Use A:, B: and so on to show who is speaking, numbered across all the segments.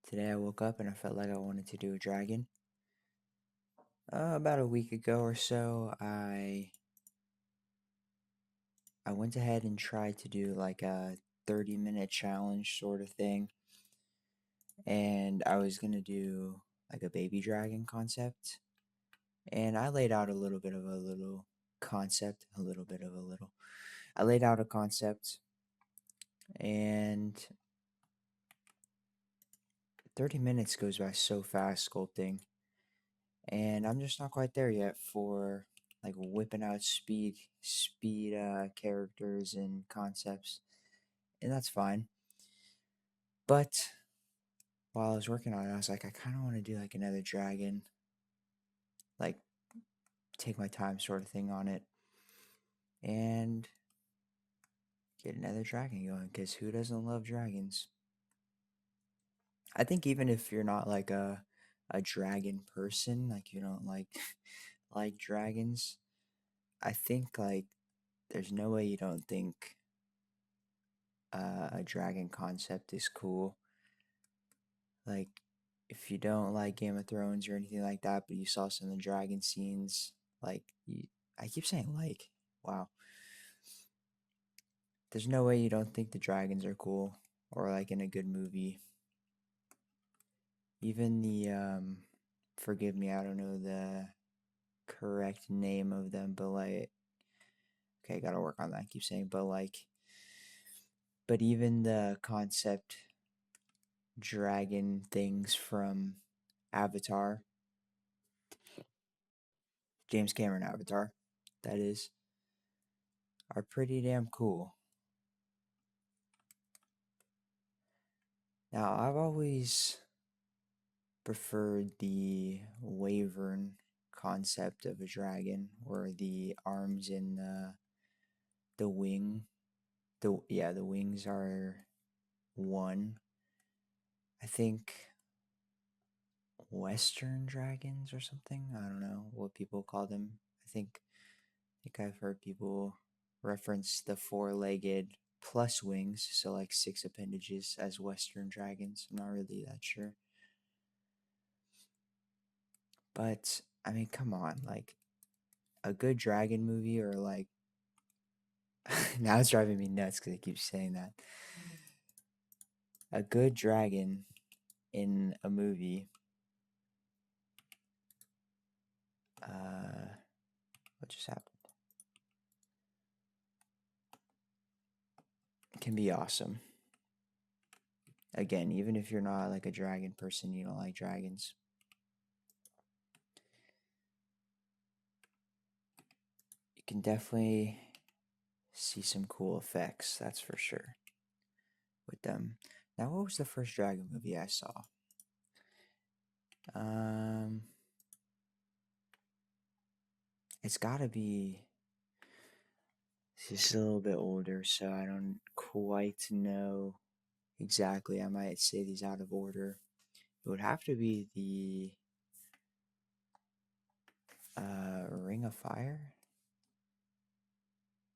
A: Today I woke up and I felt like I wanted to do a dragon. About a week ago or so, I went ahead and tried to do like a 30-minute challenge sort of thing, and I was gonna do like a baby dragon concept, and I laid out a little bit of a little concept, a little bit of a little. I laid out a concept, and 30 minutes goes by so fast sculpting, and I'm just not quite there yet for like whipping out speed characters and concepts, and that's fine. But while I was working on it, I was like, I kind of want to do like another dragon, like take my time sort of thing on it, and get another dragon going. Because who doesn't love dragons? I think even if you're not like a dragon person, like you don't like like dragons, I think like there's no way you don't think a dragon concept is cool. Like, if you don't like Game of Thrones or anything like that, but you saw some of the dragon scenes, like, I keep saying like, wow. There's no way you don't think the dragons are cool or like in a good movie. Even forgive me, I don't know the correct name of them, but like, okay, gotta work on that. I keep saying, but even the concept dragon things from Avatar, James Cameron Avatar, that is, are pretty damn cool. Now, I've always preferred the wyvern concept of a dragon, where the arms and the wing, the wings are one. I think Western dragons or something. I don't know what people call them. I think I've heard people reference the four-legged plus wings, so like six appendages, as Western dragons. I'm not really that sure. But I mean, come on, like a good dragon movie or like now it's driving me nuts because I keep saying that. A good dragon in a movie, what just happened? Can be awesome. Again, even if you're not like a dragon person, you don't like dragons. You can definitely see some cool effects, that's for sure, with them. Now, what was the first dragon movie I saw? Um, it's gotta be just a little bit older, so I don't quite know exactly. I might say these out of order. It would have to be the Ring of Fire.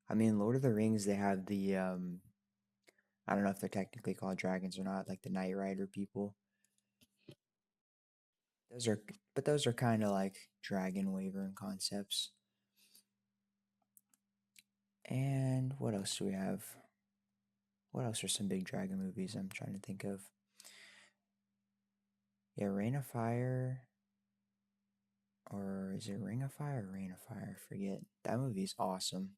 A: I mean, Lord of the Rings, they have the I don't know if they're technically called dragons or not, like the Knight Rider people. Those are, but those are kind of like dragon wyvern concepts. And what else do we have? What else are some big dragon movies I'm trying to think of? Yeah, Rain of Fire, or is it Ring of Fire or Rain of Fire? I forget. That movie's awesome.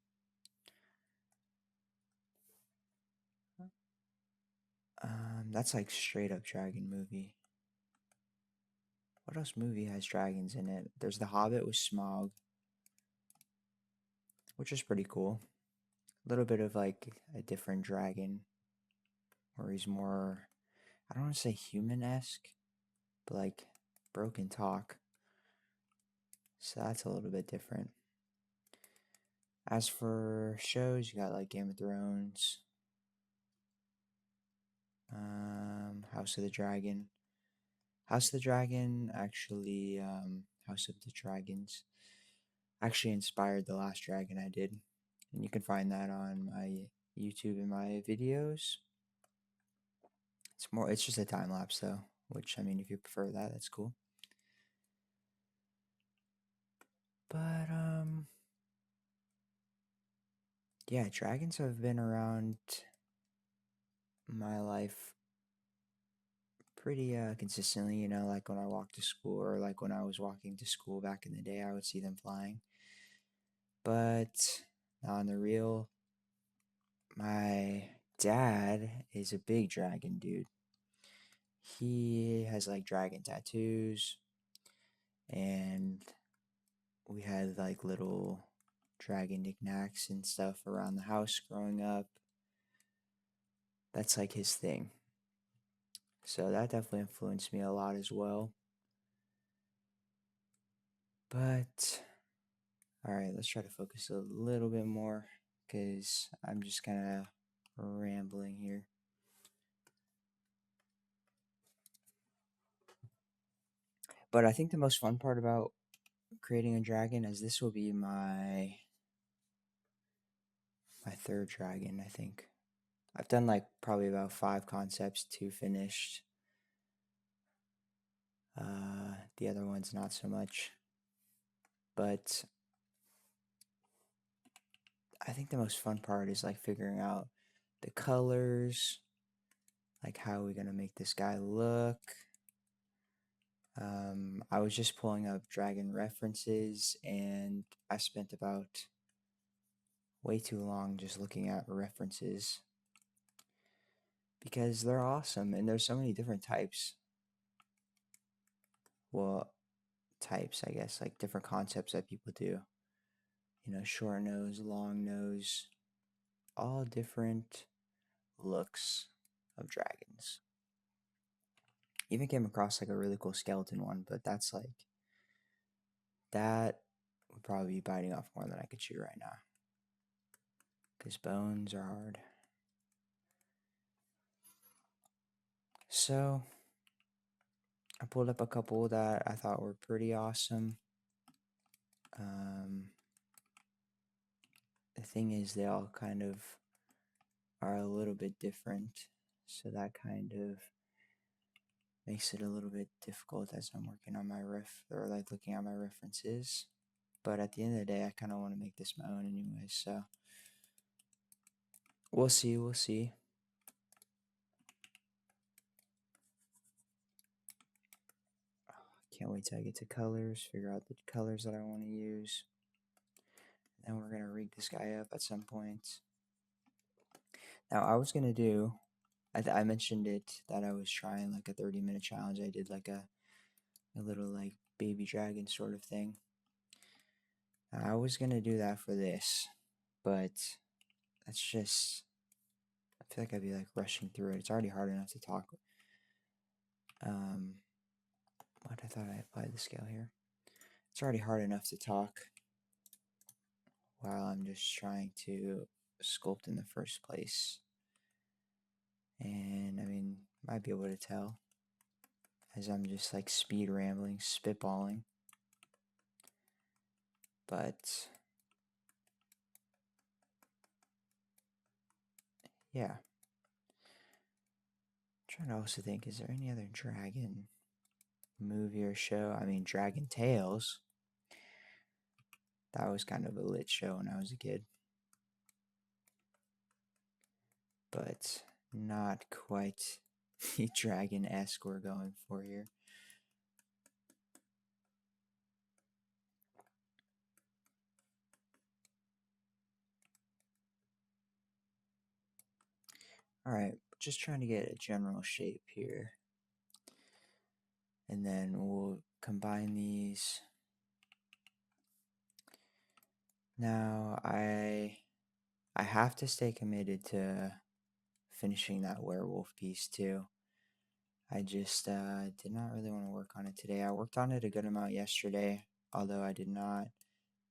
A: That's like straight up dragon movie. What else movie has dragons in it? There's The Hobbit with Smaug, which is pretty cool. A little bit of like a different dragon, where he's more, I don't want to say human esque, but like broken talk. So that's a little bit different. As for shows, you got like Game of Thrones, House of the Dragon. House of the Dragon actually, House of the Dragons actually inspired the last dragon I did. And you can find that on my YouTube and my videos. It's just a time lapse though. which I mean, if you prefer that, that's cool. But yeah, dragons have been around my life pretty consistently, like when I walk to school or like when I was walking to school back in the day, I would see them flying. But on the real, my dad is a big dragon dude. He has like dragon tattoos, and we had like little dragon knickknacks and stuff around the house growing up. That's like his thing. So that definitely influenced me a lot as well. But all right, let's try to focus a little bit more because I'm just kind of rambling here. But I think the most fun part about creating a dragon is this will be my third dragon, I think. I've done like probably about 5 concepts, 2 finished. The other one's not so much. But I think the most fun part is like figuring out the colors, like how are we gonna make this guy look. I was just pulling up dragon references and I spent about way too long just looking at references because they're awesome and there's so many different types. Well, types, I guess, like different concepts that people do. Short nose, long nose, all different looks of dragons. Even came across like a really cool skeleton one, but that would probably be biting off more than I could chew right now. Because bones are hard. So I pulled up a couple that I thought were pretty awesome. The thing is, they all kind of are a little bit different, so that kind of makes it a little bit difficult as I'm working on my or like looking at my references. But at the end of the day, I kind of want to make this my own anyway, so we'll see, we'll see. Can't wait till I get to colors, figure out the colors that I want to use. Then we're going to rig this guy up at some point. Now, I was going to do, I mentioned it, that I was trying like a 30-minute challenge. I did like a little like baby dragon sort of thing. Now, I was going to do that for this, but that's just, I feel like I'd be like rushing through it. It's already hard enough to talk. What, I thought I applied the scale here. It's already hard enough to talk while I'm just trying to sculpt in the first place. And I mean, might be able to tell as I'm just like speed rambling, spitballing. But yeah. I'm trying to also think, is there any other dragon movie or show? I mean, Dragon Tales. That was kind of a lit show when I was a kid. But not quite the dragon-esque we're going for here. Alright, just trying to get a general shape here. And then we'll combine these. Now, I have to stay committed to finishing that werewolf piece too. I just did not really want to work on it today. I worked on it a good amount yesterday, although I did not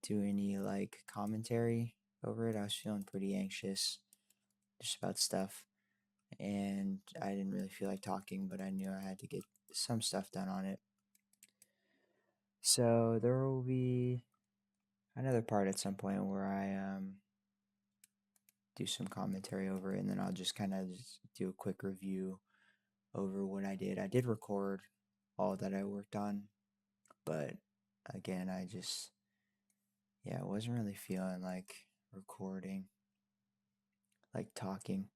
A: do any like commentary over it. I was feeling pretty anxious just about stuff, and I didn't really feel like talking, but I knew I had to get some stuff done on it. So there will be another part at some point where I do some commentary over it, and then I'll just kind of do a quick review over what I did. I did record all that I worked on, but again, yeah, I wasn't really feeling like recording, like talking.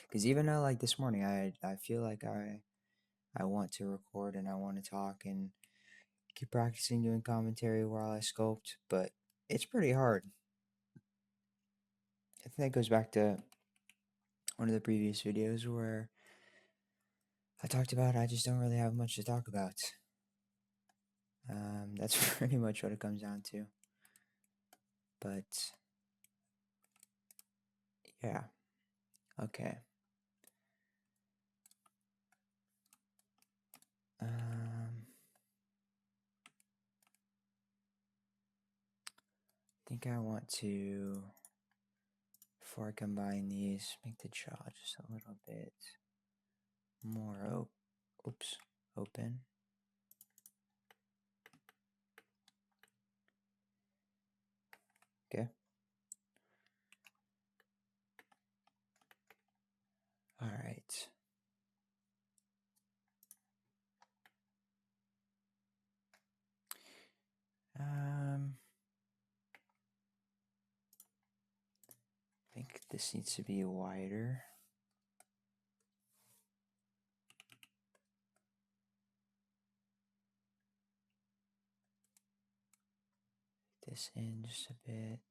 A: Because even though, like this morning, I feel like I want to record and I want to talk and keep practicing doing commentary while I sculpt, but it's pretty hard. I think that goes back to one of the previous videos where I talked about I just don't really have much to talk about. That's pretty much what it comes down to. But yeah, okay. I think I want to, before I combine these, make the jaw just a little bit more open. Okay. All right. I think this needs to be wider. This in just a bit.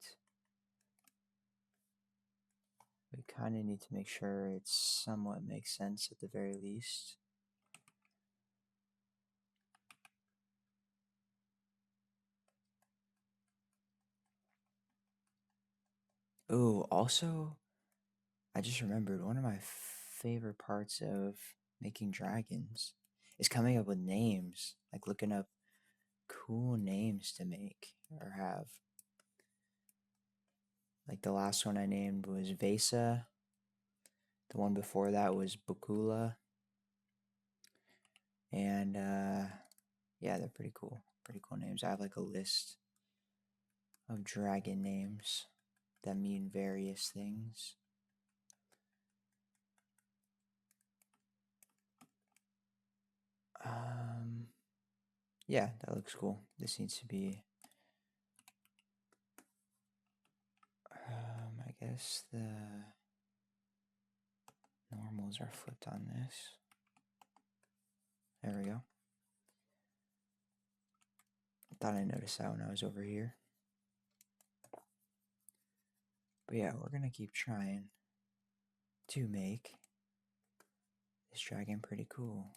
A: We kind of need to make sure it somewhat makes sense at the very least. Oh, also, I just remembered one of my favorite parts of making dragons is coming up with names, like looking up cool names to make or have. Like the last one I named was Vesa. The one before that was Bukula. And yeah, they're pretty cool. Pretty cool names. I have like a list of dragon names that mean various things. Yeah, that looks cool. This needs to be I guess the normals are flipped on this. There we go. Thought I noticed that when I was over here. But yeah, we're gonna keep trying to make this dragon pretty cool.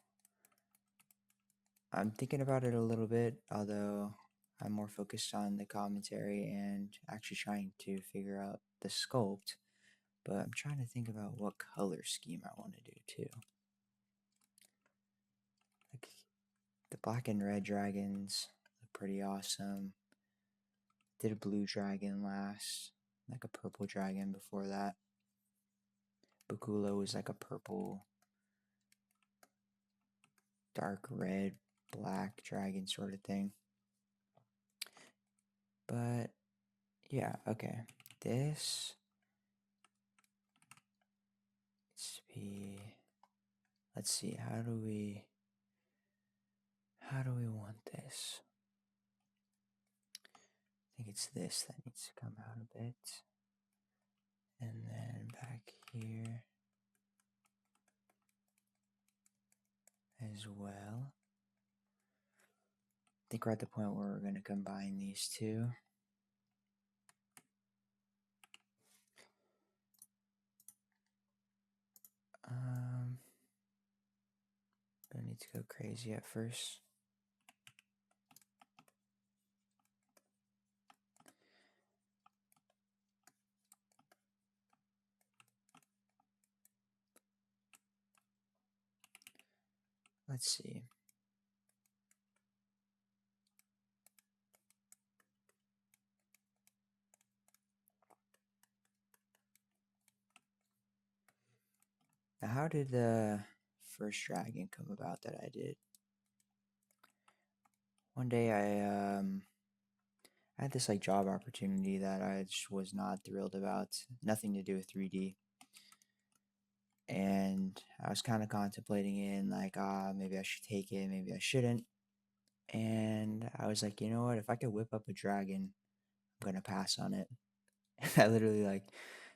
A: I'm thinking about it a little bit, although I'm more focused on the commentary and actually trying to figure out the sculpt. But I'm trying to think about what color scheme I want to do too. Like the black and red dragons look pretty awesome. Did a blue dragon last, like a purple dragon before that. Bakula was like a purple, dark red, black dragon sort of thing. But yeah, okay. This needs to be, let's see, how do we want this? I think it's this that needs to come out a bit. And then back here as well. I think we're at the point where we're going to combine these two. Don't need to go crazy at first. Let's see. Now, how did the first dragon come about that I did? One day I had this like job opportunity that I just was not thrilled about. Nothing to do with 3D. and I was kind of contemplating it and like, maybe I should take it, maybe I shouldn't. And I was like, you know what? If I could whip up a dragon, I'm gonna pass on it. I literally like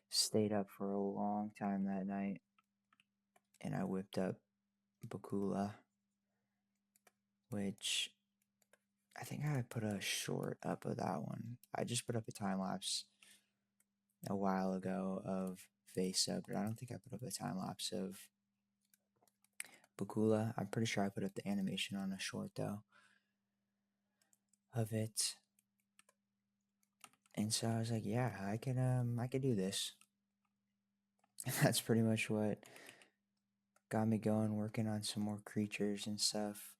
A: stayed up for a long time that night, and I whipped up Bakula, which I think I put a short up of that one. I just put up a time lapse a while ago of Vesa, but I don't think I put up a time lapse of Bakula. I'm pretty sure I put up the animation on a short though of it. And so I was like, yeah, I could do this. That's pretty much what got me going, working on some more creatures and stuff.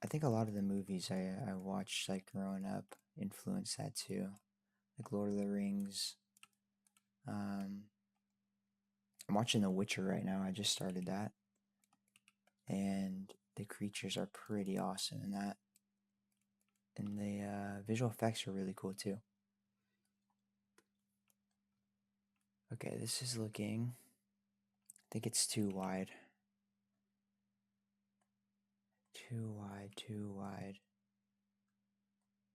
A: I think a lot of the movies I watched like growing up influenced that too. Like Lord of the Rings. Um, I'm watching The Witcher right now. I just started that. And the creatures are pretty awesome in that. And the visual effects are really cool too. Okay, this is looking. I think it's too wide. Too wide, too wide.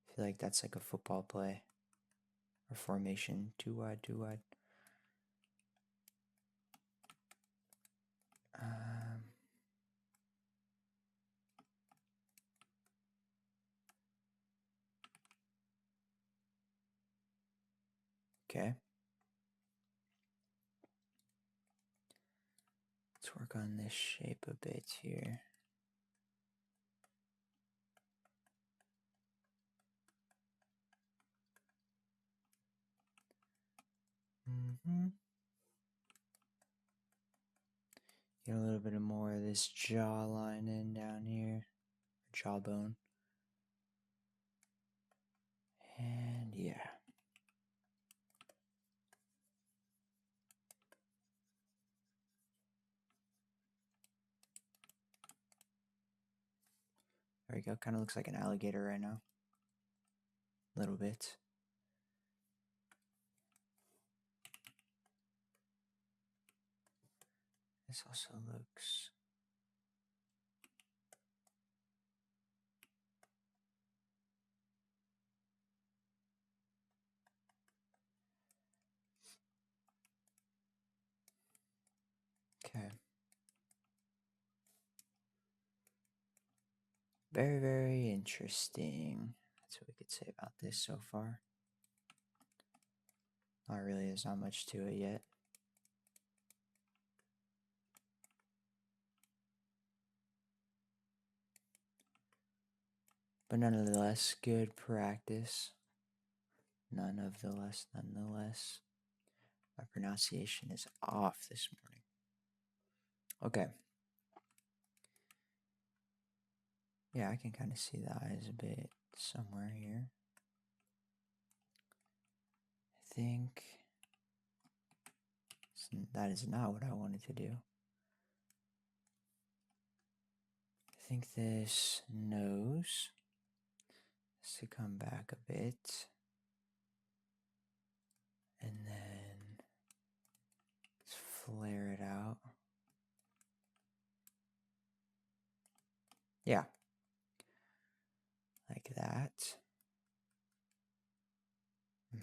A: I feel like that's like a football play or formation. Too wide, too wide. Um, okay. Let's work on this shape a bit here. Get a little bit more of this jawline in down here. Jawbone. And yeah. There we go. Kind of looks like an alligator right now. A little bit. This also looks... Okay. Very, very interesting. That's what we could say about this so far. Not really, there's not much to it yet. But nonetheless, good practice. Nonetheless. My pronunciation is off this morning. Okay. Yeah, I can kind of see the eyes a bit somewhere here. I think that is not what I wanted to do. I think this nose has to come back a bit. And then let's flare it out. Yeah. Like that.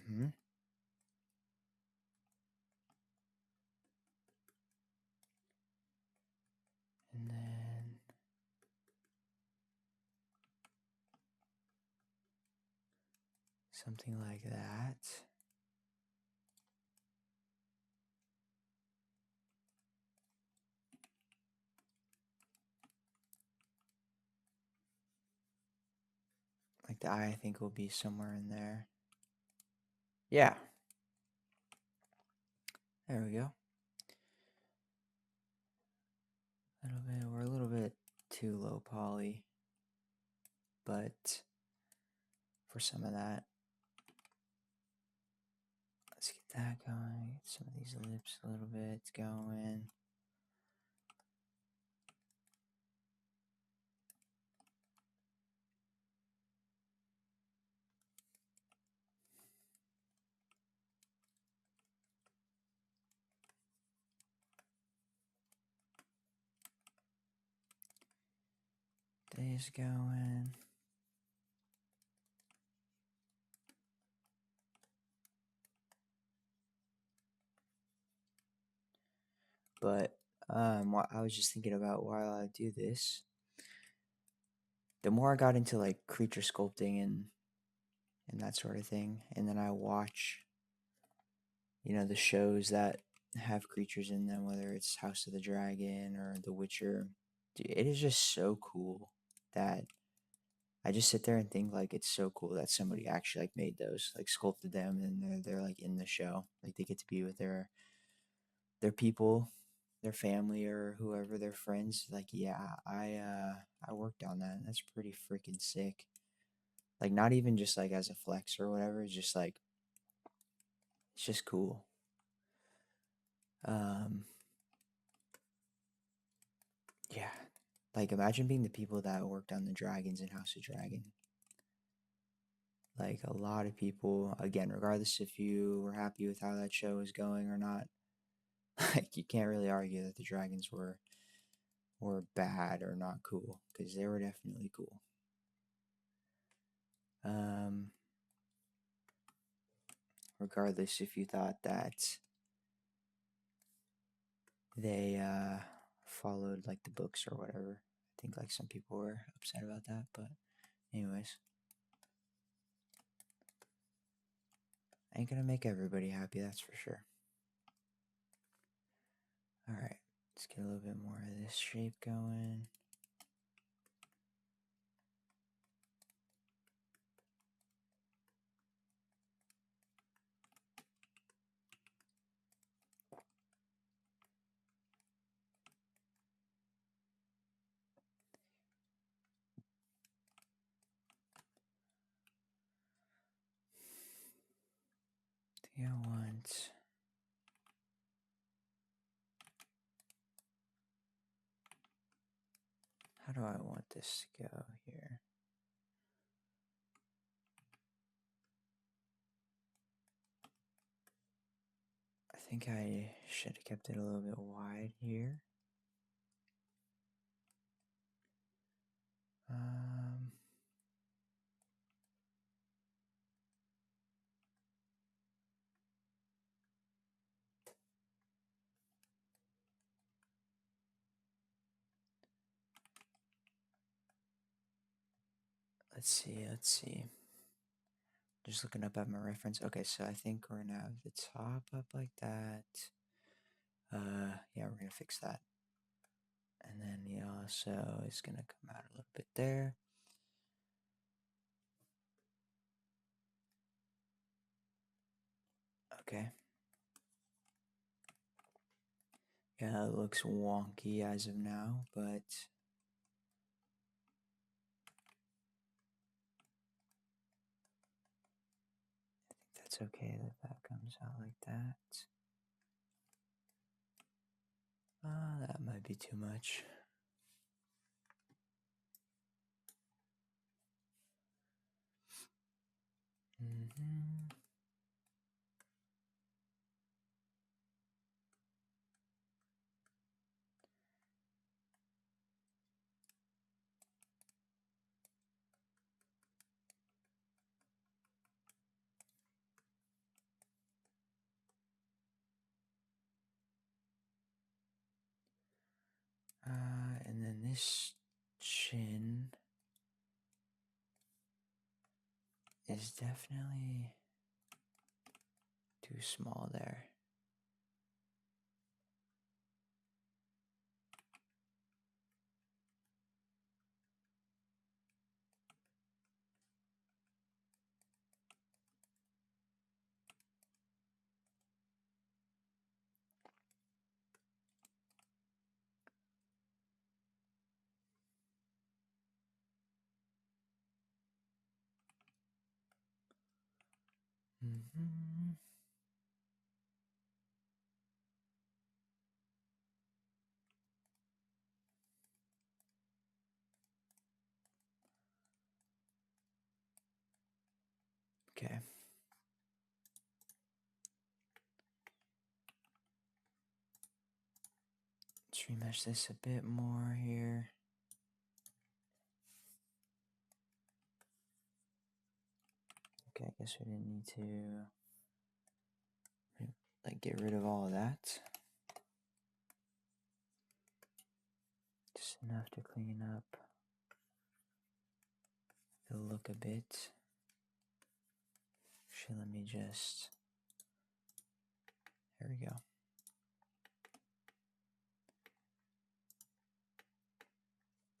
A: And then something like that. Like the eye, I think, will be somewhere in there. Yeah. There we go. We're a little bit too low poly, but for some of that, let's get that going. Get some of these lips a little bit going. is going. But what I was just thinking about while I do this, the more I got into like creature sculpting and that sort of thing, and then I watch, the shows that have creatures in them, whether it's House of the Dragon or The Witcher. Dude, it is just so cool that I just sit there and think like it's so cool that somebody actually like made those, like sculpted them, and they're like in the show, like they get to be with their people, their family or whoever, their friends. Like, yeah, I worked on that. That's pretty freaking sick. Like, not even just like as a flex or whatever. It's just like it's just cool. Um, yeah, like imagine being the people that worked on the dragons in House of Dragon. Like a lot of people, again, regardless if you were happy with how that show was going or not, like you can't really argue that the dragons were bad or not cool because they were definitely cool. Um, regardless if you thought that they followed like the books or whatever. I think like some people were upset about that, but anyways, ain't gonna make everybody happy, that's for sure. All right, let's get a little bit more of this shape going. I want how do I want this to go here? I think I should have kept it a little bit wide here. Um, let's see. Just looking up at my reference. Okay, so I think we're gonna have the top up like that. Yeah, we're gonna fix that. And then he also is gonna come out a little bit there. Okay. Yeah, it looks wonky as of now, but I think that's okay that that comes out like that. That might be too much. Mm-hmm. And then this chin is definitely too small there. Mm-hmm. Okay. Let's remesh this a bit more here. Okay, I guess we didn't need to like get rid of all of that. Just enough to clean up the look a bit. Actually, let me just, there we go.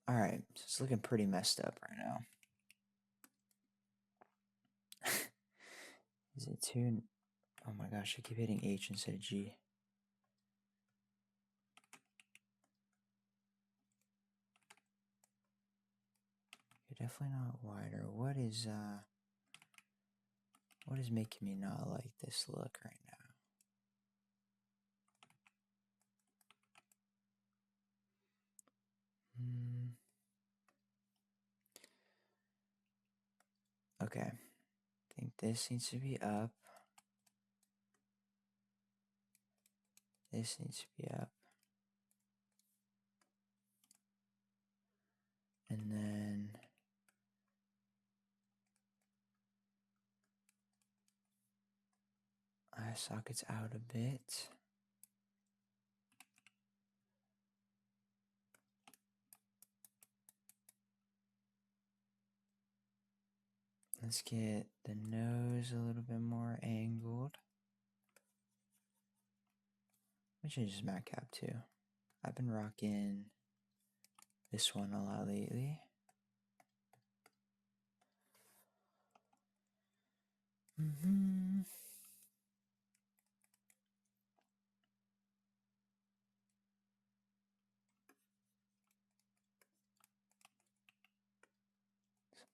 A: Alright, so it's looking pretty messed up right now. Is it too, oh my gosh, I keep hitting H instead of G. You're definitely not wider. What is making me not like this look right now? Okay, I think this needs to be up. This needs to be up. And then eye sockets out a bit. Let's get the nose a little bit more angled. I should just matte cap too. I've been rocking this one a lot lately.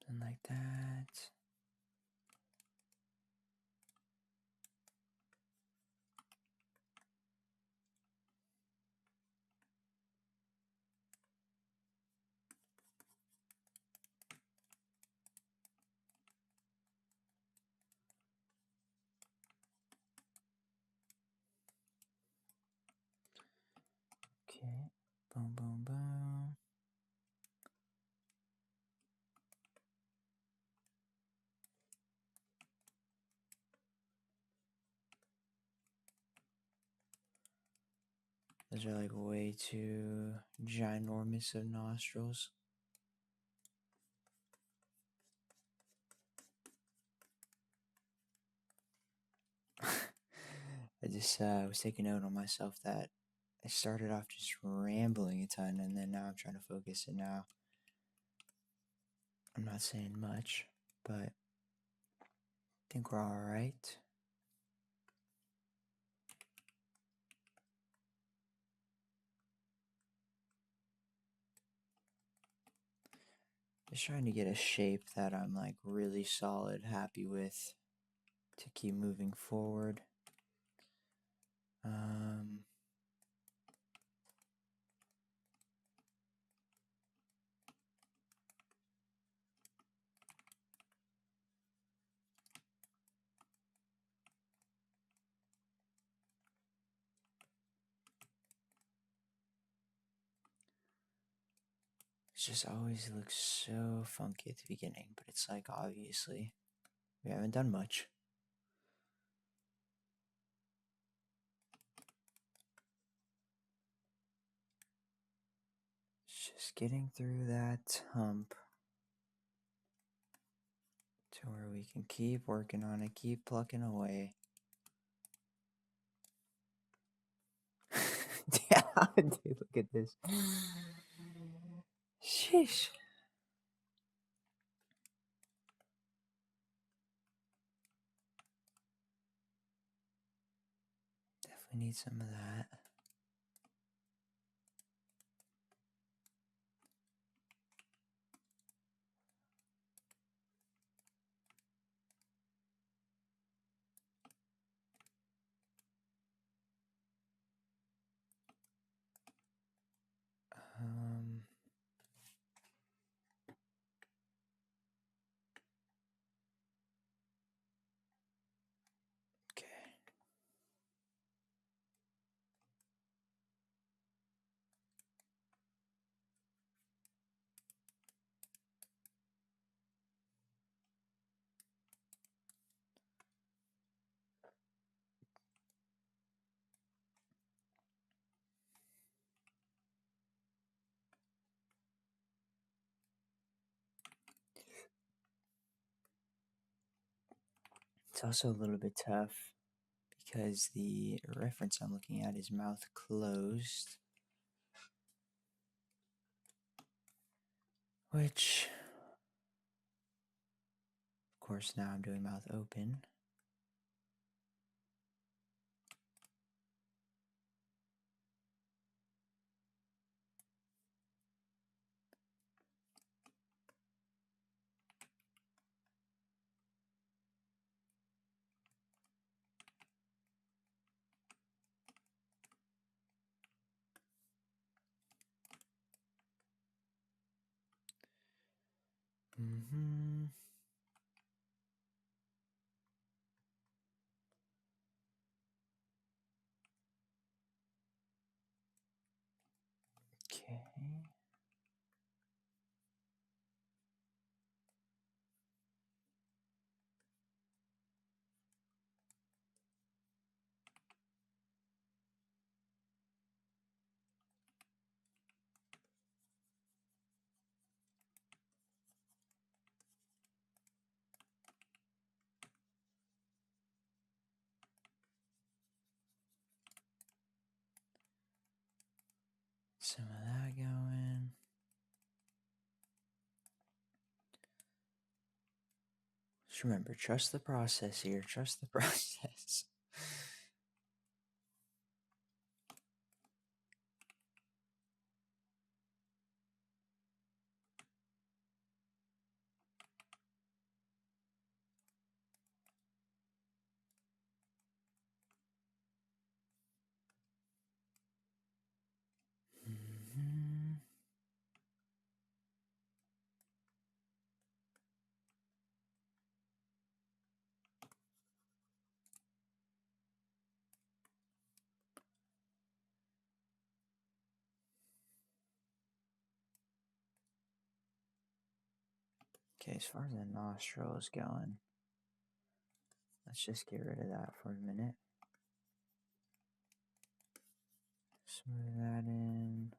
A: Something like that. Okay, boom, boom, boom. Those are like way too ginormous of nostrils. I just was taking note on myself that I started off just rambling a ton, and then now I'm trying to focus, and now I'm not saying much, but I think we're all right. Just trying to get a shape that I'm like really solid, happy with to keep moving forward. It just always looks so funky at the beginning, but it's like obviously we haven't done much. It's just getting through that hump to where we can keep working on it, keep plucking away. Yeah, dude, look at this. Sheesh. Definitely need some of that. Okay. It's also a little bit tough because the reference I'm looking at is mouth closed, which, of course, now I'm doing mouth open. Mm-hmm. Okay. Some of that going. Just remember, trust the process here. Trust the process. Mm-hmm. Okay, as far as the nostril is going, let's just get rid of that for a minute. Smooth that in.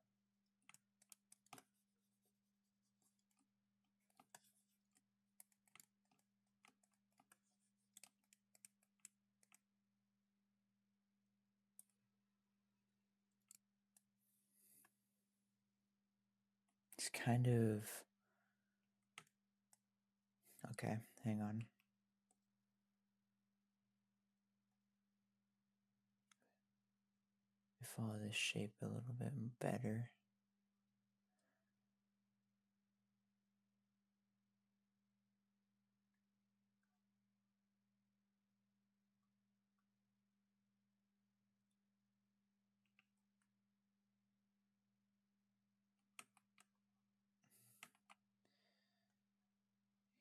A: It's kind of... Okay, hang on. Follow this shape a little bit better.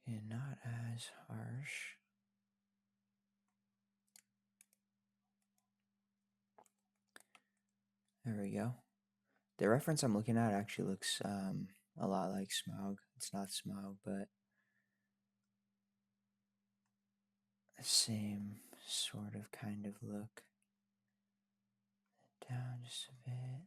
A: And not as harsh. There we go. The reference I'm looking at actually looks a lot like Smaug. It's not Smaug, but the same sort of kind of look. Down just a bit.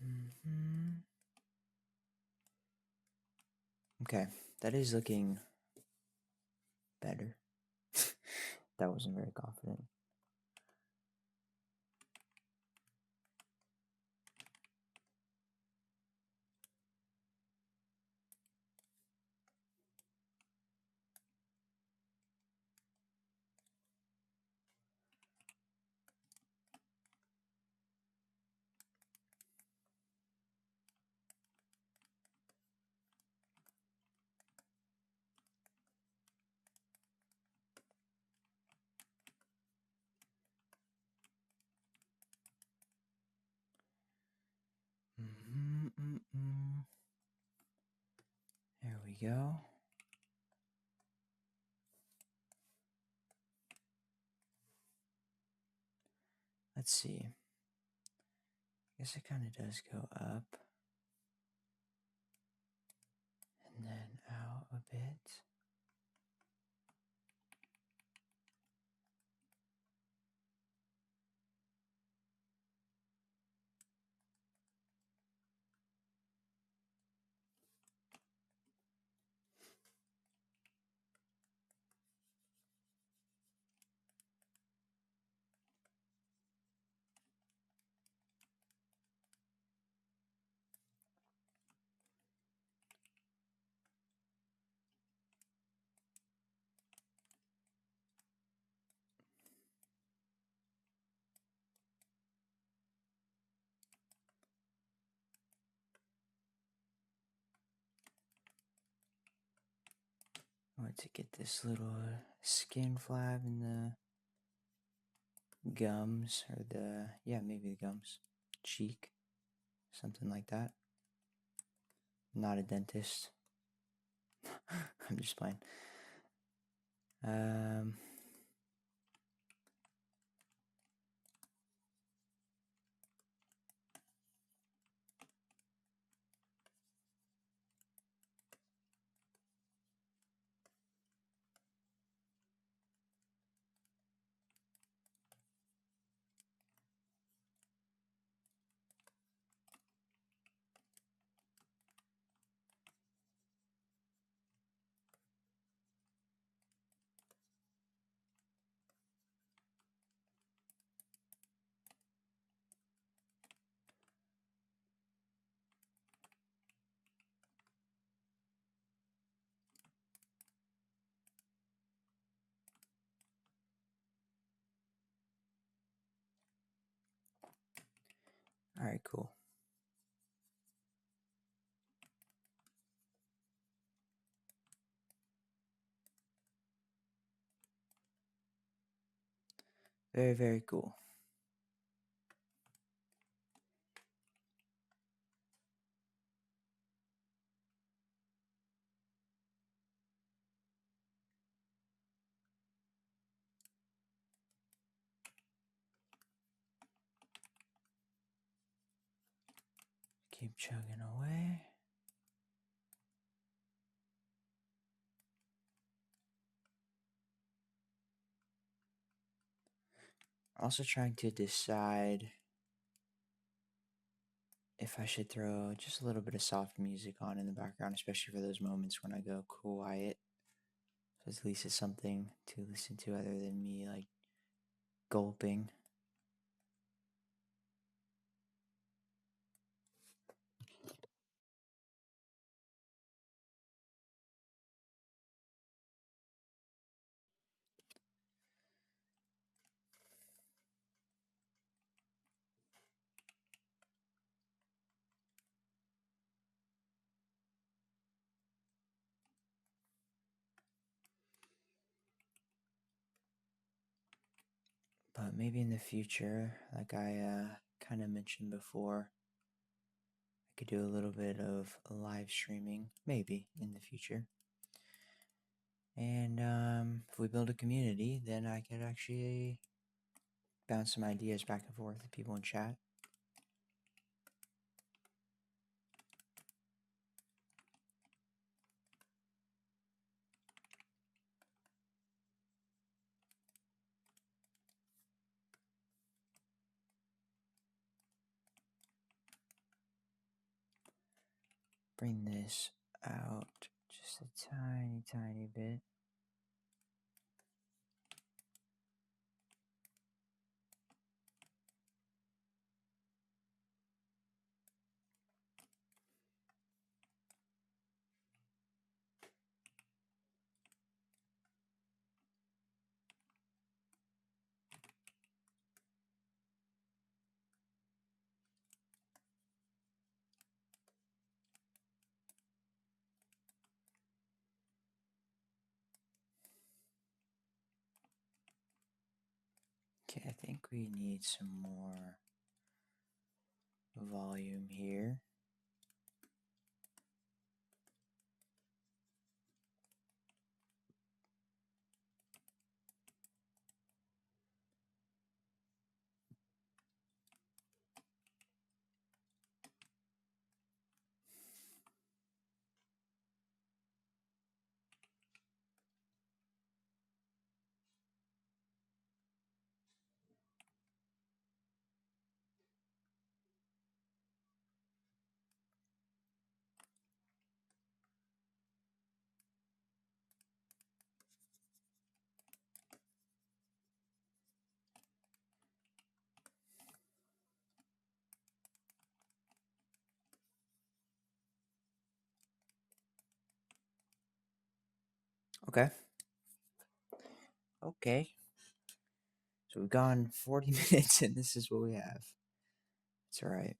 A: Mm-hmm. Okay, that is looking better. That wasn't very confident. Mm-hmm. There we go. let's see. I guess it kind of does go up and then out a bit. I want to get this little skin flab in the gums, or maybe the gums, cheek, something like that. Not a dentist. I'm just playing. All right, cool. Very, very cool. Keep chugging away. Also trying to decide if I should throw just a little bit of soft music on in the background, especially for those moments when I go quiet. So at least it's something to listen to other than me like gulping. But maybe in the future, like I kind of mentioned before, I could do a little bit of live streaming, maybe in the future. And if we build a community, then I could actually bounce some ideas back and forth with people in chat. Bring this out just a tiny, tiny bit. Okay, I think we need some more volume here. Okay. Okay. So we've gone 40 minutes and this is what we have. It's all right.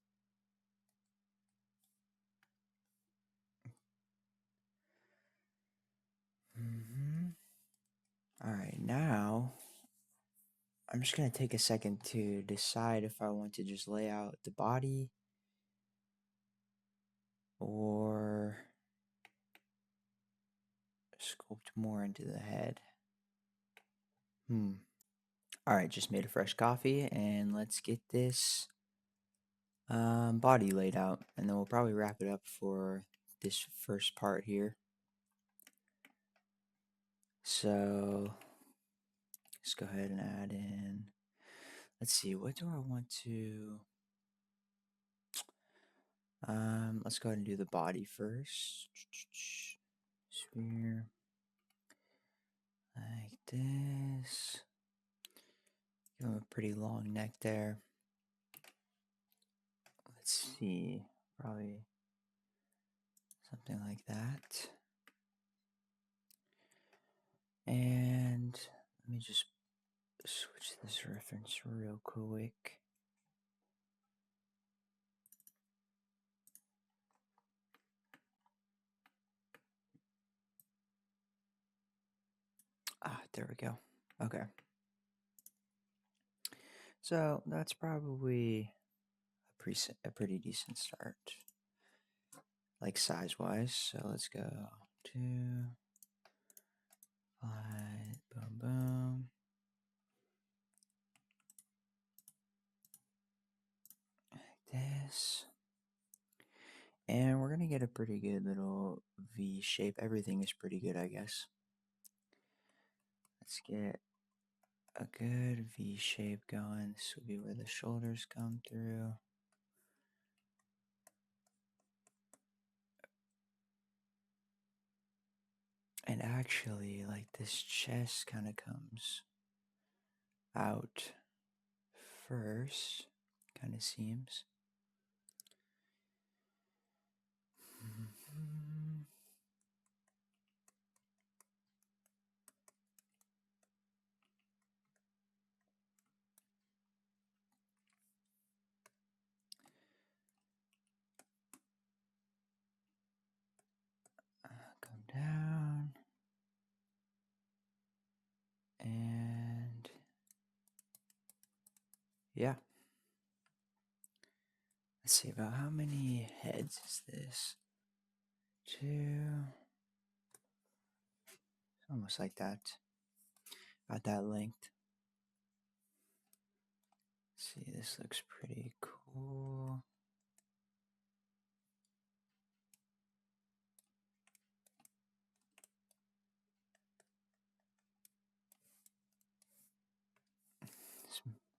A: All right, now I'm just going to take a second to decide if I want to just lay out the body or sculpt more into the head. All right, just made a fresh coffee and let's get this body laid out, and then we'll probably wrap it up for this first part here. So let's go ahead and add in. Let's see, what do I want to? Let's go ahead and do the body first. Sphere like this. Give him a pretty long neck there. Let's see, probably something like that. And let me just switch this reference real quick. There we go. Okay. So that's probably a pretty decent start, like size-wise. So let's go 2, 5, boom, boom. Like this. And we're gonna get a pretty good little V shape. Everything is pretty good, I guess. Let's get a good V shape going. This will be where the shoulders come through. And actually, like, this chest kind of comes out first, kind of seems. Come down. And yeah. Let's see, about how many heads is this? 2. Almost like that. About that length. See, this looks pretty cool.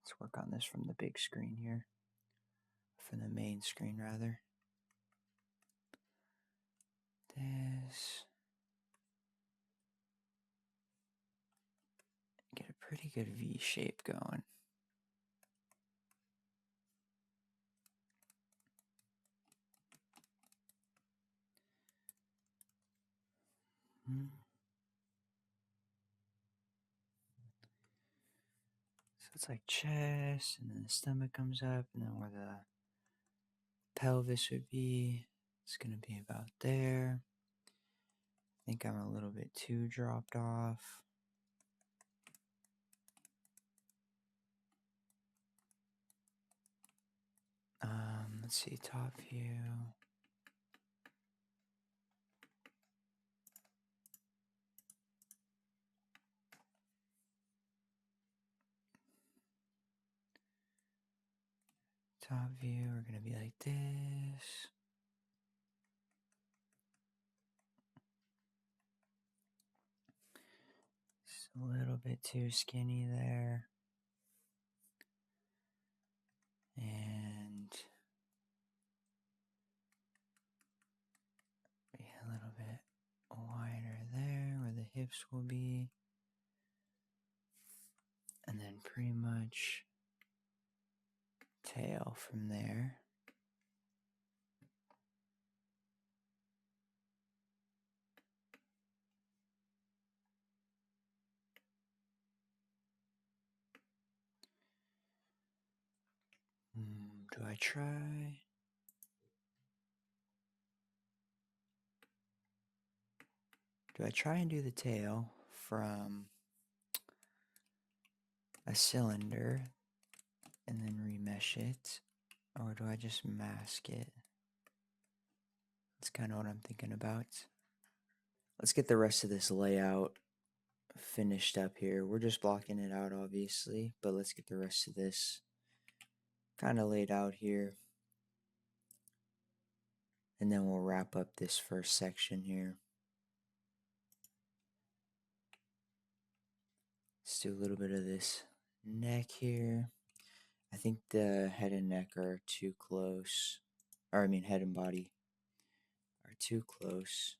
A: Let's work on this from the big screen here. From the main screen, rather. This. Get a pretty good V shape going. So it's like chest, and then the stomach comes up, and then where the pelvis would be, it's going to be about there. I think I'm a little bit too dropped off. Let's see, top view. Top view, we're going to be like this. Just a little bit too skinny there. And a little bit wider there where the hips will be. And then pretty much tail from there. Do I try? Do I try and do the tail from a cylinder and then remesh it? Or do I just mask it? That's kind of what I'm thinking about. Let's get the rest of this layout finished up here. We're just blocking it out, obviously, but let's get the rest of this kind of laid out here. And then we'll wrap up this first section here. Let's do a little bit of this neck here. I think the head and neck are too close. Or I mean head and body are too close.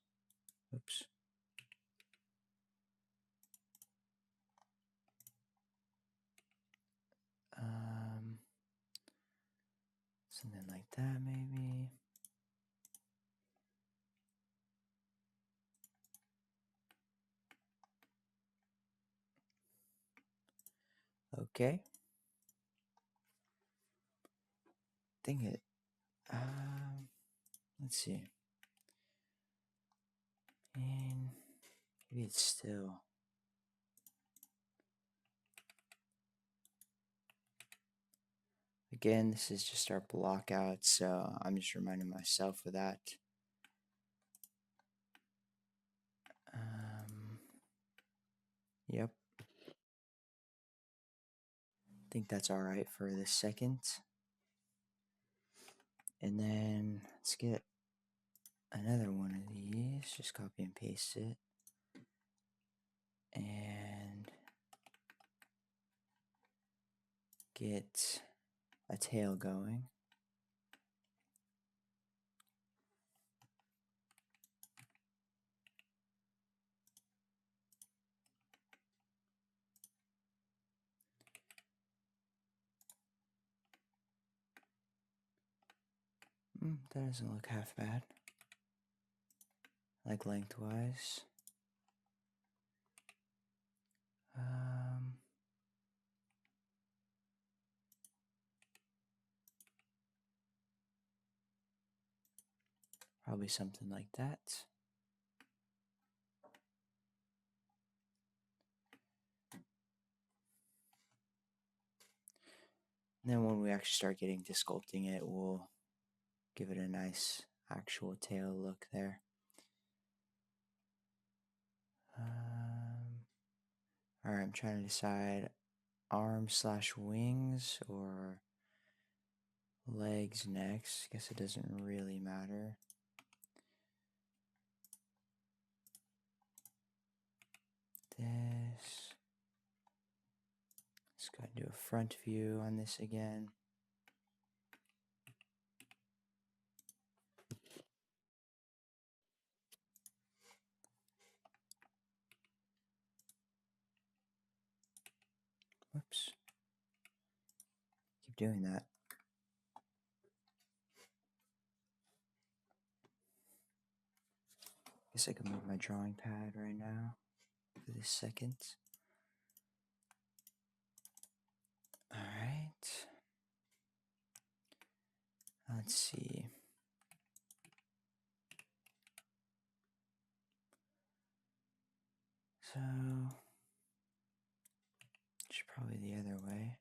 A: Oops. Something like that maybe. Okay. Dang it. Let's see. And maybe it's still. Again, this is just our block out, so I'm just reminding myself of that. Yep. I think that's alright for this second. And then let's get another one of these. Just copy and paste it. And get a tail going. That doesn't look half bad. Like lengthwise. Probably something like that. And then when we actually start getting to sculpting it, we'll give it a nice actual tail look there. Alright, I'm trying to decide arms/wings or legs next. Guess it doesn't really matter. This. Let's go ahead and do a front view on this again. Whoops. Keep doing that. Guess I can move my drawing pad right now for this second. Alright. Let's see. So, it's probably the other way.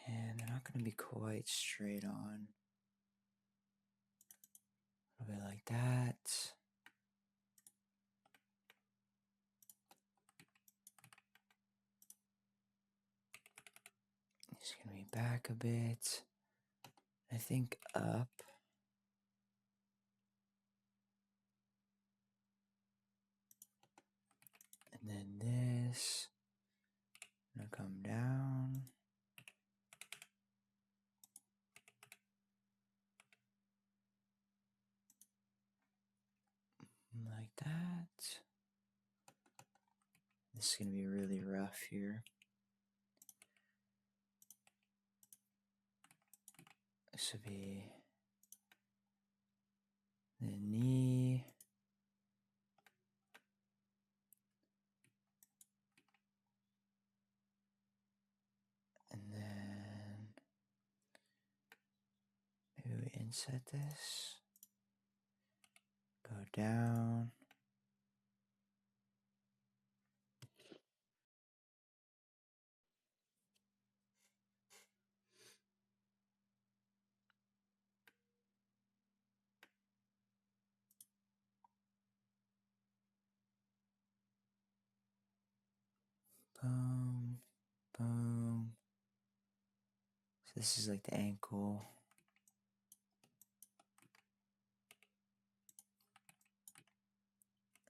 A: And they're not going to be quite straight on. A bit like that. It's going to be back a bit. I think up. And then this. Gonna come down. Like that. This is going to be really rough here. This would be the knee. inset this. Go down. Boom, boom. So this is like the ankle.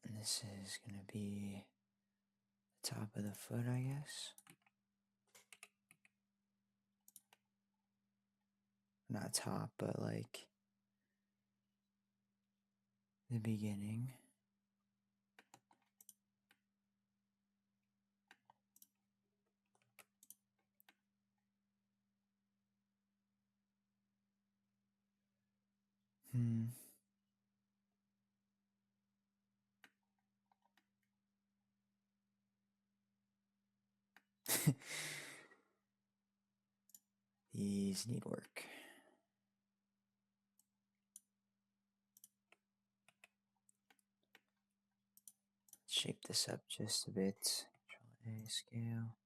A: And this is going to be the top of the foot, I guess. Not top, but like the beginning. These need work. Shape this up just a bit. Control A, scale.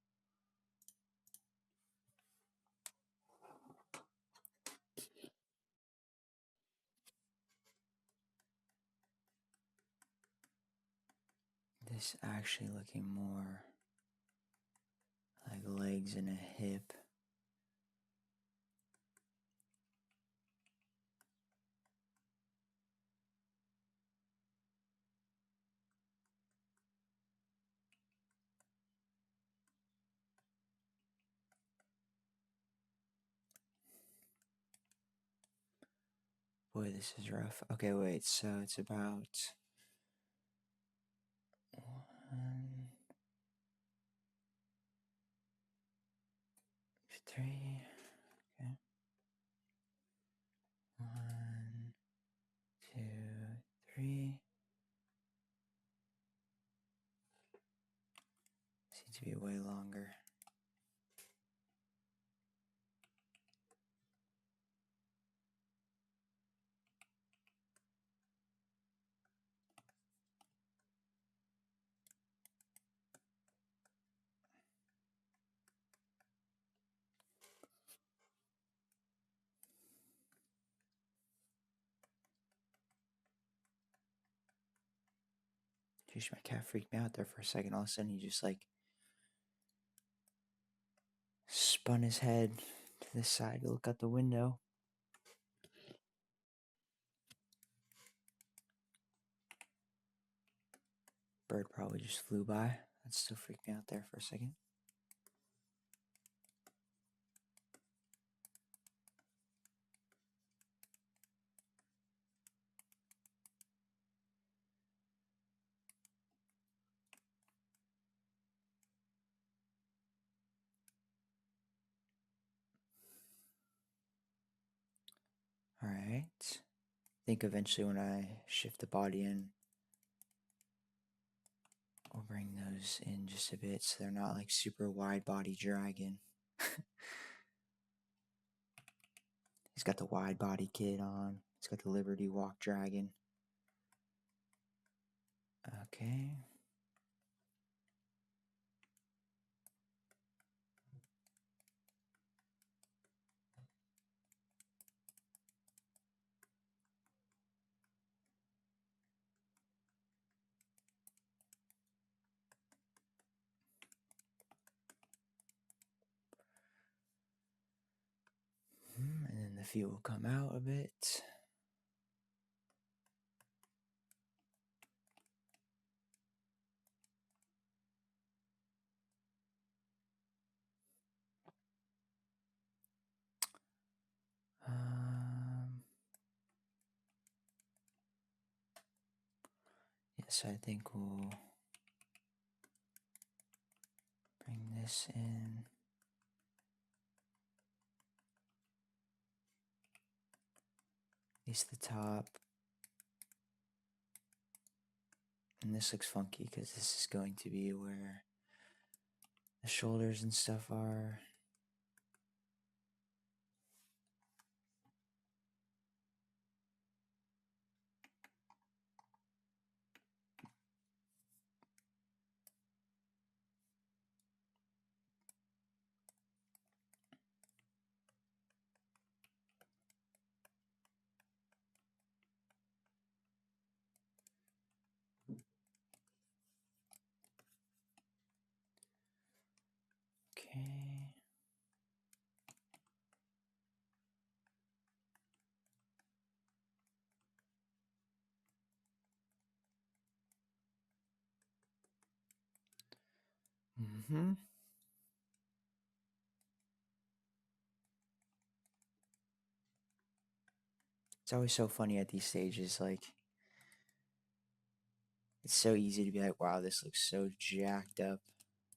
A: This actually looking more like legs and a hip. Boy, this is rough. Okay, wait, so it's about 1, 3, okay. 1, 2, 3. Seems to be way longer. Jeez, my cat freaked me out there for a second. All of a sudden, he just like spun his head to the side to look out the window. Bird probably just flew by. That still freaked me out there for a second. Alright. I think eventually when I shift the body in, I'll bring those in just a bit so they're not like super wide body dragon. He's got the wide body kit on. He's got the Liberty Walk dragon. Okay. And then the feet will come out a bit. Yes, I think we'll bring this in. At least the top. And this looks funky because this is going to be where the shoulders and stuff are. Mm-hmm. It's always so funny at these stages. Like, it's so easy to be like, wow, this looks so jacked up.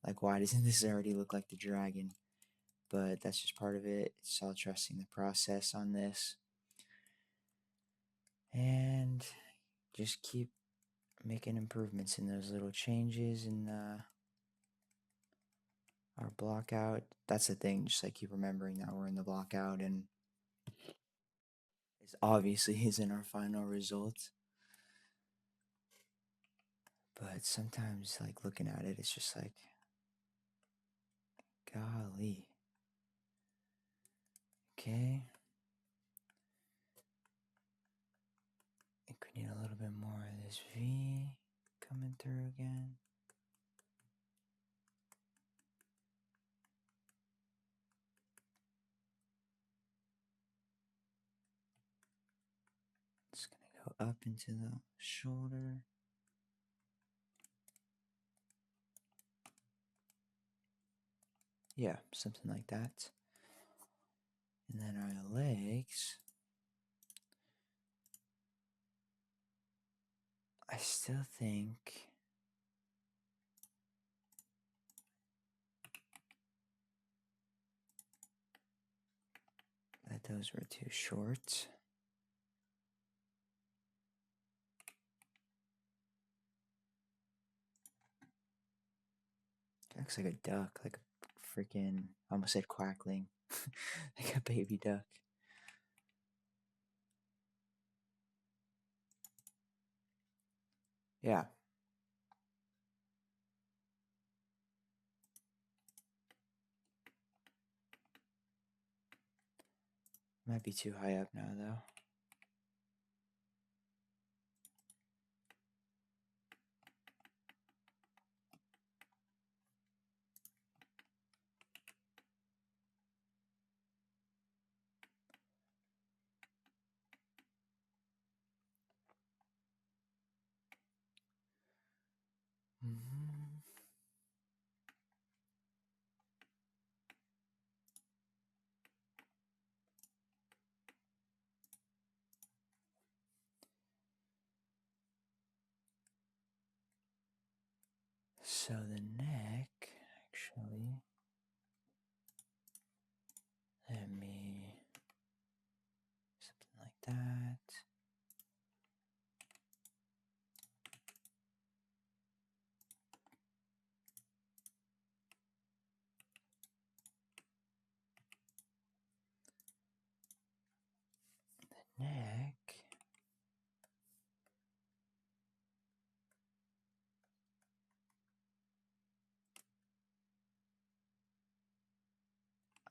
A: Like, why doesn't this already look like the dragon? But that's just part of it. It's all trusting the process on this. And just keep making improvements in those little changes in our block out. That's the thing, just like keep remembering that we're in the block out and it obviously isn't our final result. But sometimes, like looking at it, it's just like, golly. Okay. I think we need a little bit more of this V coming through again. It's gonna go up into the shoulder. Yeah, something like that. And then our legs. I still think that those were too short. It looks like a duck, like a freaking, I almost said quackling, like a baby duck. Yeah. Might be too high up now, though. Mm-hmm. So the neck, actually, let me, something like that. The neck.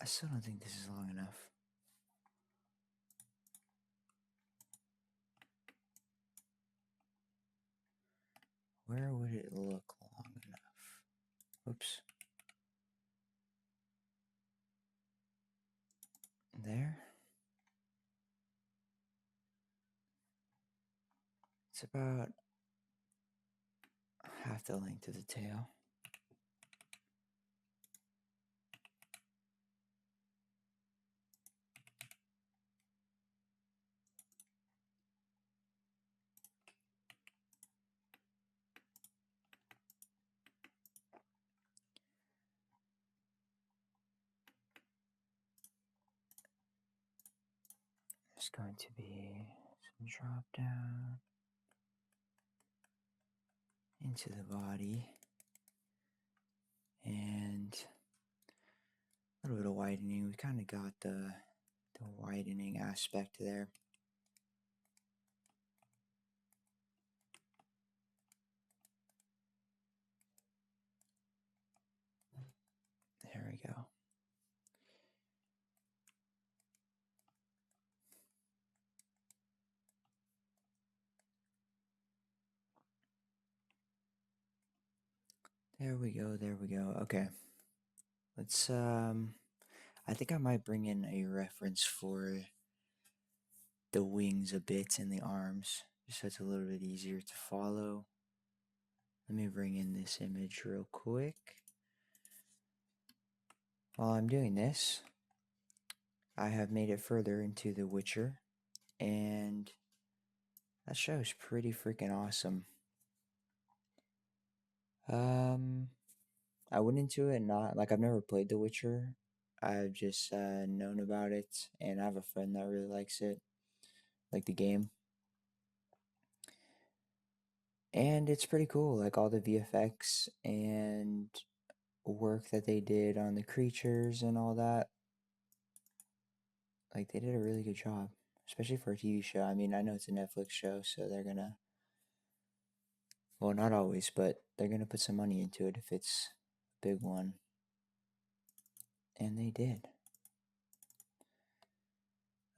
A: I still don't think this is long enough. Where would it look long enough? Oops. There. It's about half the length of the tail. There's going to be some drop down into the body and a little bit of widening. We kind of got the widening aspect there. There we go. There we go, there we go. Okay. Let's I think I might bring in a reference for the wings a bit and the arms, just so it's a little bit easier to follow. Let me bring in this image real quick. while I'm doing this, I have made it further into The Witcher, and that show is pretty freaking awesome. Um, I went into it not like I've never played The Witcher. I've just known about it, and I have a friend that really likes it, like the game, and it's pretty cool. Like all the VFX and work that they did on the creatures and all that. Like they did a really good job, especially for a TV show. I mean, I know it's a Netflix show, so they're gonna, well, not always, but they're gonna put some money into it if it's a big one, and they did.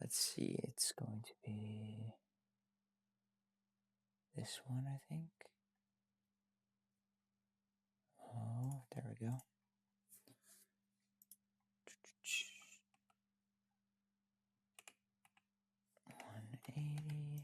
A: Let's see, it's going to be this one, I think. Oh, there we go. 180.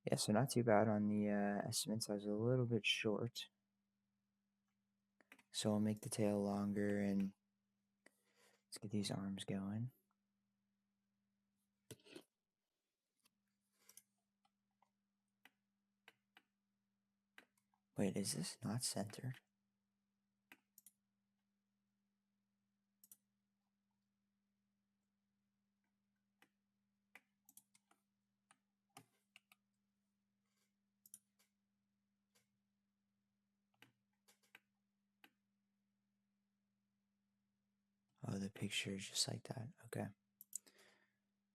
A: Yeah, so not too bad on the estimates. I was a little bit short. So I'll make the tail longer and let's get these arms going. Wait, is this not centered? Oh, the picture is just like that. Okay.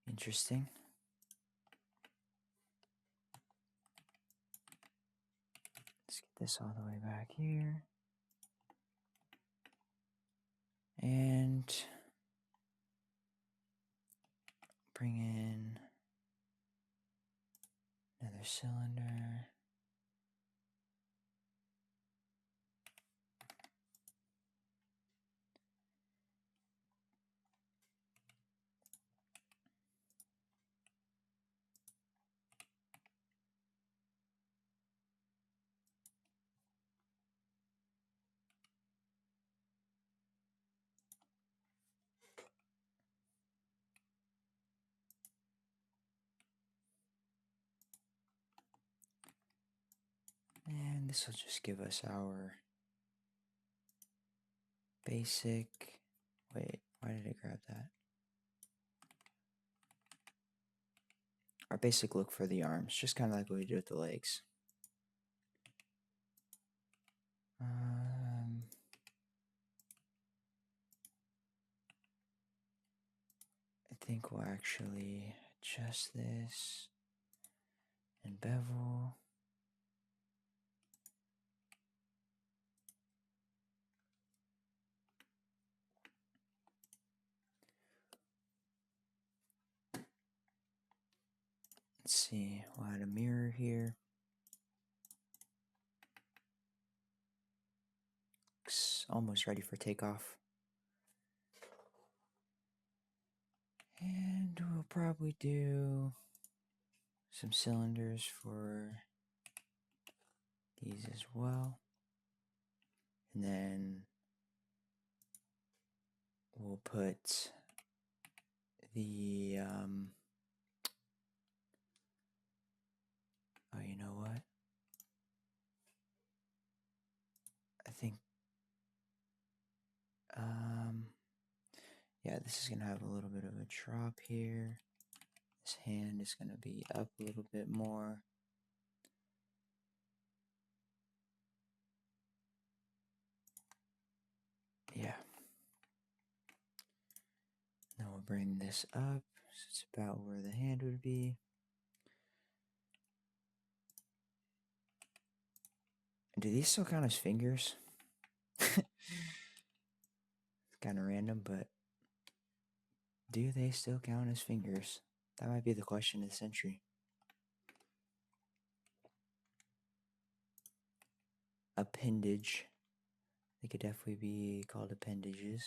A: Interesting. Let's get this all the way back here. And bring in another cylinder. And this will just give us our basic. Wait, why did I grab that? Our basic look for the arms, just kind of like what we did with the legs. I think we'll actually adjust this and bevel. Let's see, we'll add a mirror here. Looks almost ready for takeoff. And we'll probably do some cylinders for these as well. And then we'll put the, oh, you know what? I think, yeah, this is going to have a little bit of a drop here. This hand is going to be up a little bit more. Yeah. Now we'll bring this up, so it's about where the hand would be. Do these still count as fingers? Kind of random, but do they still count as fingers? That might be the question of the century. appendage. They could definitely be called appendages.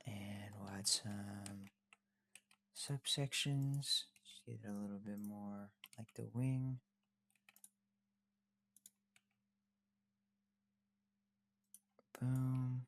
A: And we'll add some subsections. Just get it a little bit more like the wing. Boom.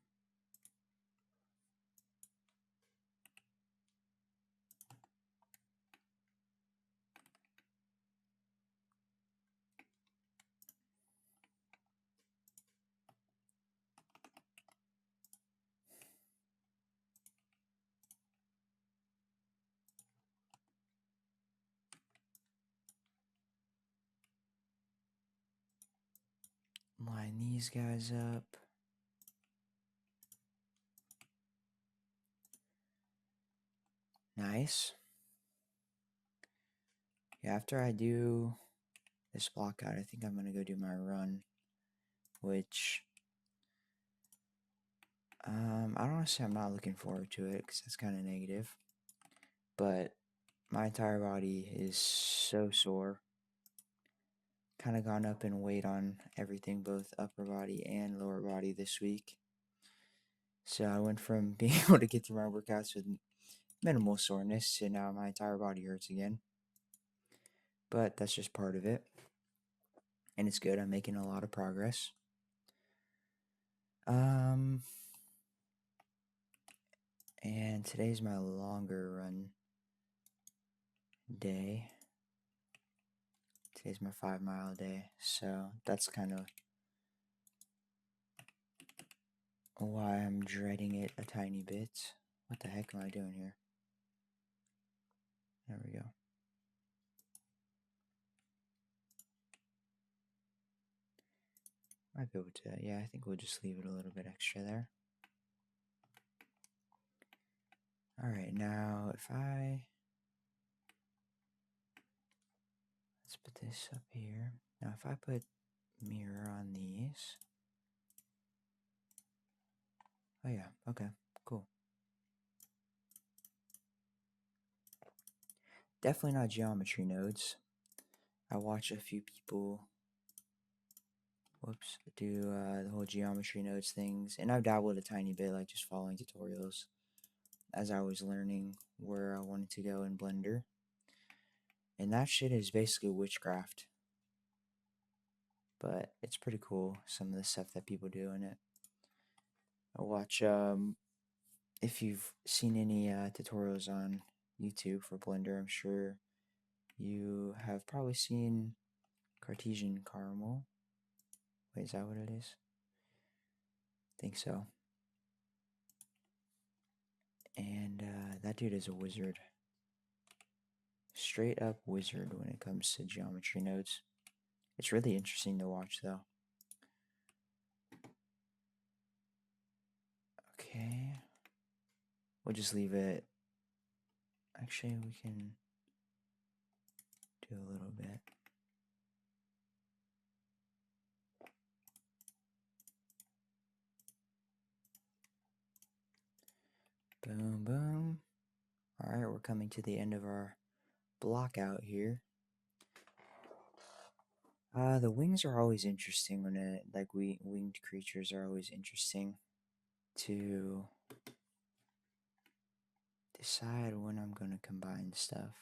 A: Line these guys up. Nice. Yeah, after I do this block out, I think I'm gonna go do my run, which I don't want to say I'm not looking forward to it because that's kind of negative, but my entire body is so sore. Kind of gone up in weight on everything, both upper body and lower body this week. So I went from being able to get through my workouts with minimal soreness to now my entire body hurts again. But that's just part of it. And it's good. I'm making a lot of progress. And today's my longer run day. Today's my 5-mile day. So that's kind of why I'm dreading it a tiny bit. What the heck am I doing here? There we go. Might be able to, yeah, I think we'll just leave it a little bit extra there. Alright, now if I, let's put this up here. Now if I put mirror on these, oh yeah, okay, cool. Definitely not geometry nodes. I watch a few people, do the whole geometry nodes things, and I've dabbled a tiny bit, like just following tutorials as I was learning where I wanted to go in Blender. And that shit is basically witchcraft. But it's pretty cool, some of the stuff that people do in it. I watch, if you've seen any tutorials on YouTube for Blender, I'm sure you have probably seen Cartesian Caramel. Wait, is that what it is? I think so. And that dude is a wizard. Straight up wizard when it comes to geometry nodes. It's really interesting to watch though. Okay. We'll just leave it. Actually, we can do a little bit. Boom, boom. Alright, we're coming to the end of our block out here. The wings are always interesting when it, like, winged creatures are always interesting to decide when I'm going to combine stuff.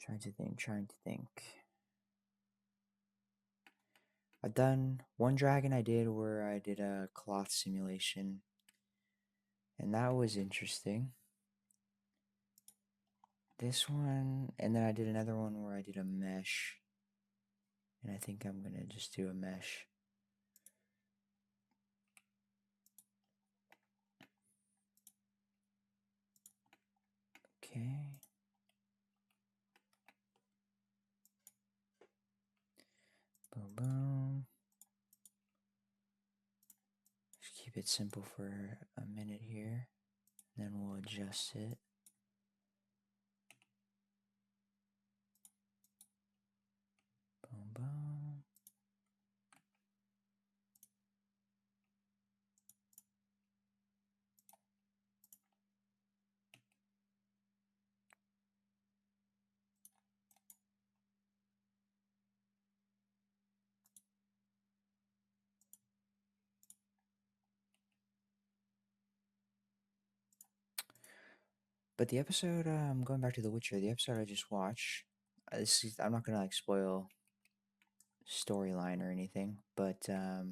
A: Trying to think. I've done one dragon I did where I did a cloth simulation, and that was interesting. This one, and then I did another one where I did a mesh, and I think I'm gonna just do a mesh. Okay. Boom, boom. Just keep it simple for a minute here, then we'll adjust it. Boom, boom. But the episode, going back to The Witcher, the episode I just watched, I'm not gonna like spoil storyline or anything, but there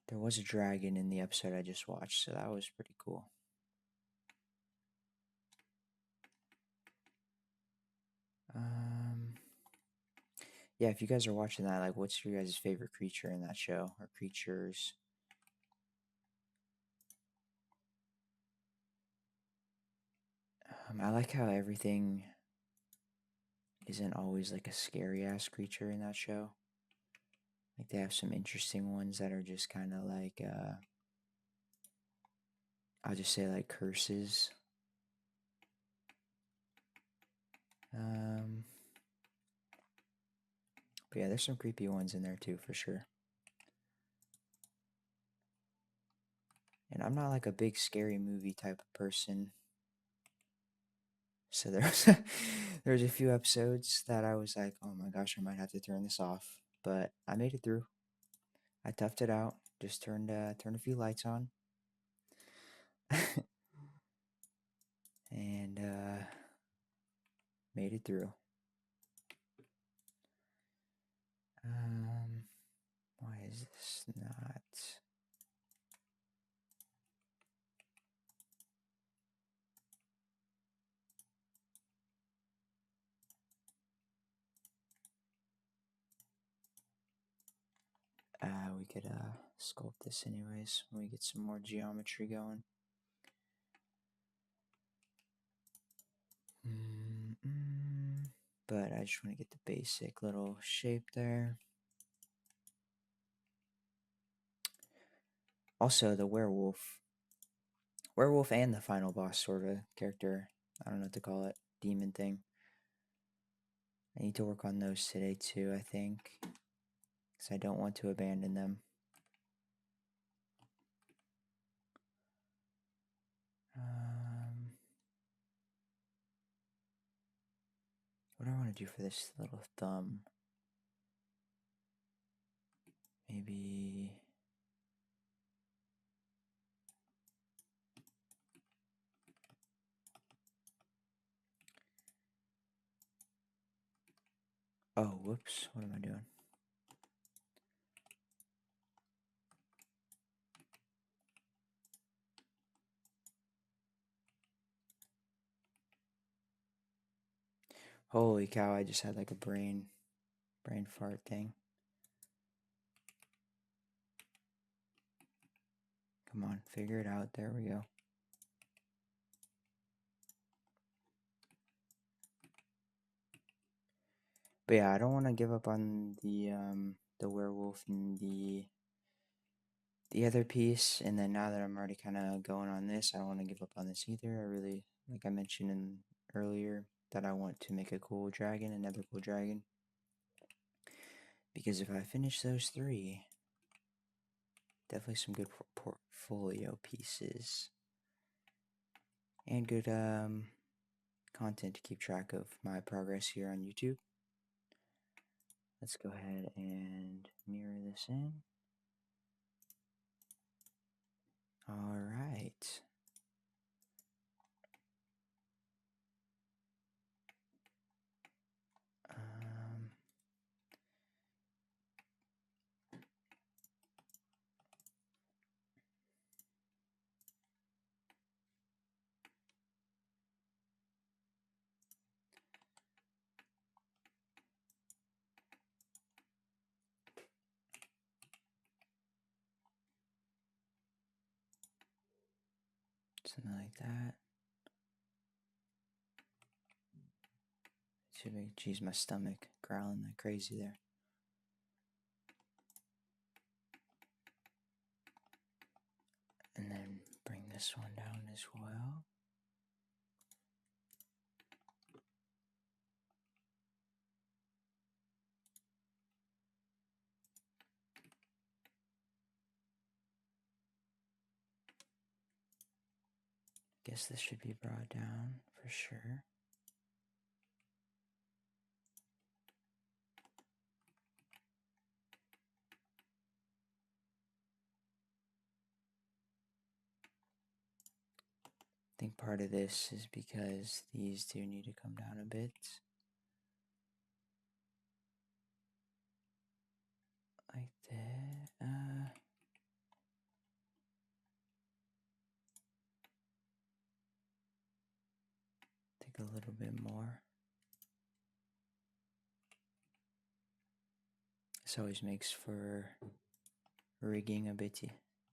A: was a dragon in the episode I just watched, so that was pretty cool. Um, yeah, if you guys are watching that, like, what's your guys' favorite creature in that show or creatures? I like how everything isn't always like a scary ass creature in that show. Like they have some interesting ones that are just kind of like I'll just say like curses. Um, but yeah, there's some creepy ones in there too for sure. And I'm not like a big scary movie type of person. So there's a few episodes that I was like, oh my gosh, I might have to turn this off. But I made it through. I toughed it out. Just turned a few lights on. And made it through. Um, why is this not? We could sculpt this anyways when we get some more geometry going. But I just want to get the basic little shape there. Also, the werewolf and the final boss sort of character. I don't know what to call it, demon thing. I need to work on those today too, I think, because I don't want to abandon them. What do I want to do for this little thumb? Maybe. Oh, whoops. What am I doing? Holy cow, I just had like a brain fart thing. Come on, figure it out. There we go. But yeah, I don't want to give up on the werewolf and the other piece. And then now that I'm already kind of going on this, I don't want to give up on this either. I really, like I mentioned earlier, that I want to make a cool dragon, another cool dragon. Because if I finish those three, definitely some good portfolio pieces and good content to keep track of my progress here on YouTube. Let's go ahead and mirror this in. All right. Something like that. Should be, geez, my stomach growling like crazy there. And then bring this one down as well. Guess this should be brought down for sure. think part of this is because these do need to come down a bit. Like that. Take a little bit more. This always makes for rigging a bit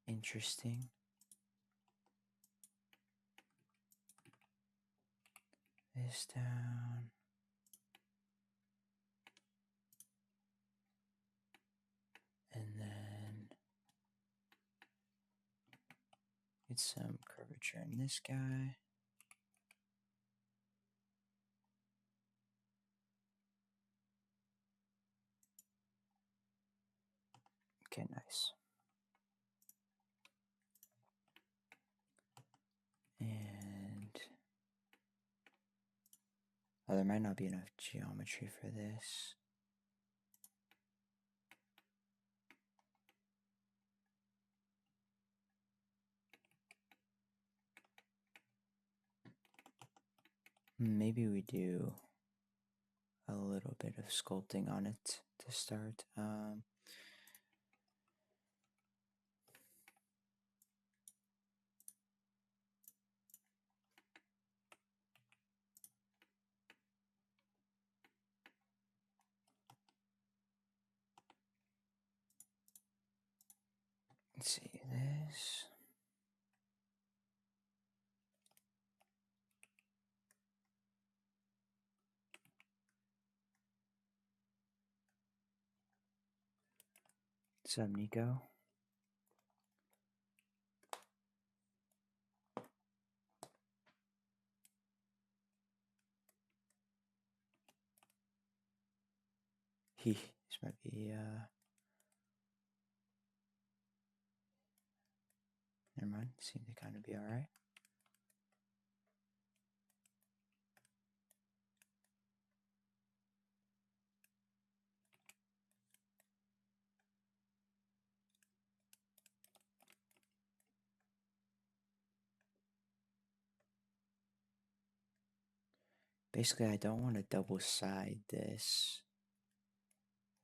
A: interesting. This down. And then get some curvature in this guy. Okay, nice. And there might not be enough geometry for this. Maybe we do a little bit of sculpting on it to start. Let's see this. What's up, Nico? This might be never mind. Seem to kind of be alright. Basically, I don't want to double side this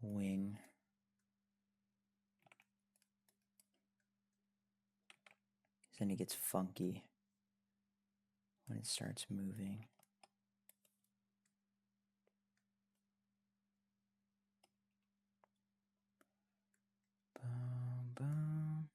A: wing. Then it gets funky when it starts moving. Boom, boom.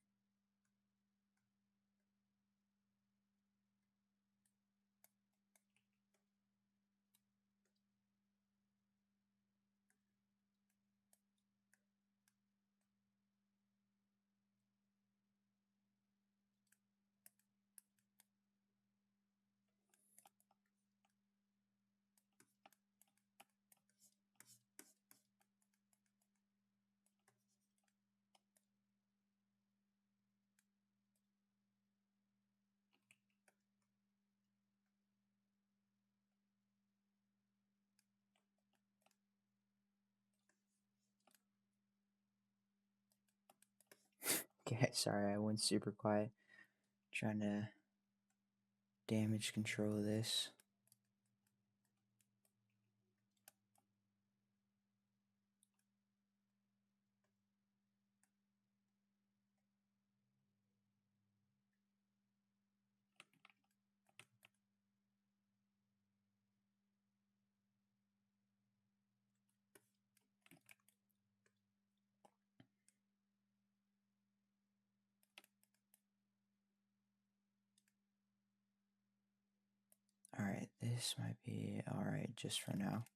A: Okay, sorry, I went super quiet. Trying to damage control this. Alright, this might be alright just for now.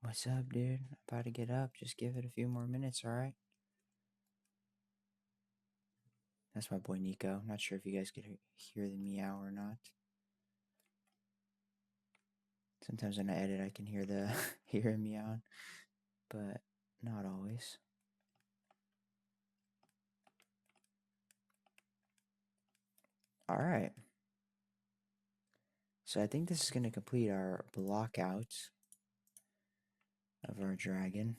A: What's up, dude? About to get up. Just give it a few more minutes, alright? That's my boy Nico. Not sure if you guys could hear the meow or not. Sometimes when I edit, I can hear the hear him meowing, but not always. All right. So I think this is going to complete our block out of our dragon.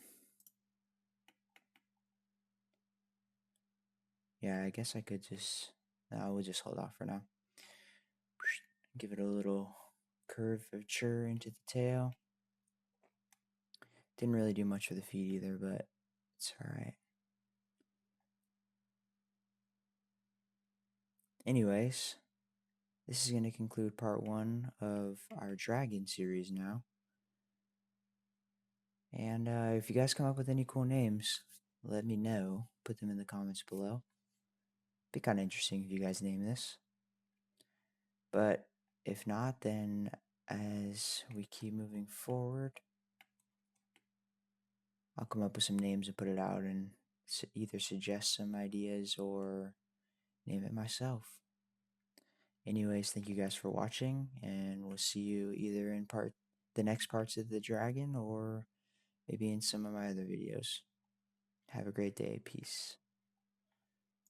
A: Yeah, I guess I could just... No, we'll just hold off for now. Give it a little curvature into the tail. Didn't really do much for the feet either, but it's alright. Anyways, this is going to conclude part 1 of our dragon series now. And if you guys come up with any cool names, let me know. Put them in the comments below. Be kind of interesting if you guys name this. But if not, then as we keep moving forward, I'll come up with some names and put it out and either suggest some ideas or name it myself. Anyways, thank you guys for watching, and we'll see you either in the next parts of the dragon or maybe in some of my other videos. Have a great day. Peace.